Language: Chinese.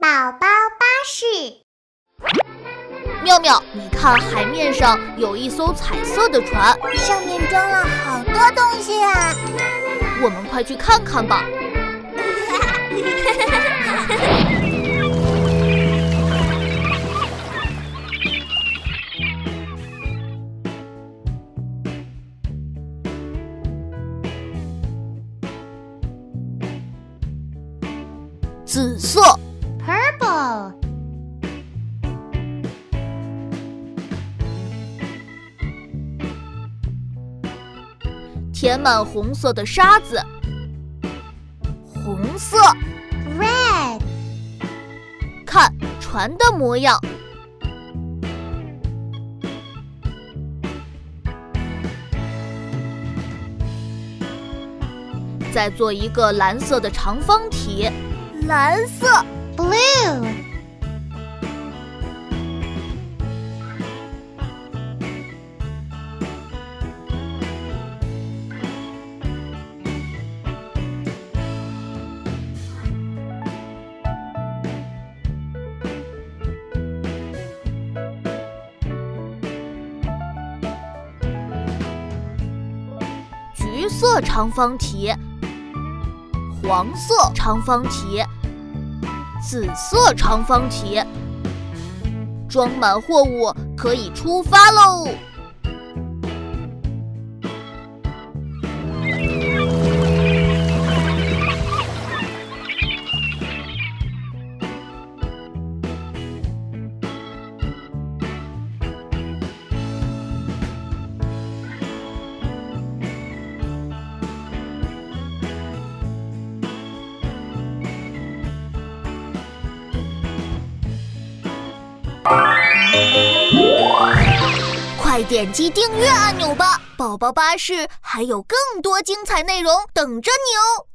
宝宝巴士。妙妙，你看海面上有一艘彩色的船，上面装了好多东西啊！我们快去看看吧。紫色 Purple。 填满红色的沙子，红色 Red。 看船的模样。再做一个蓝色的长方体，蓝色 Blue。 橘色长方体，黄色长方体，紫色长方体，装满货物可以出发喽！快点击订阅按钮吧，宝宝巴士还有更多精彩内容等着你哦！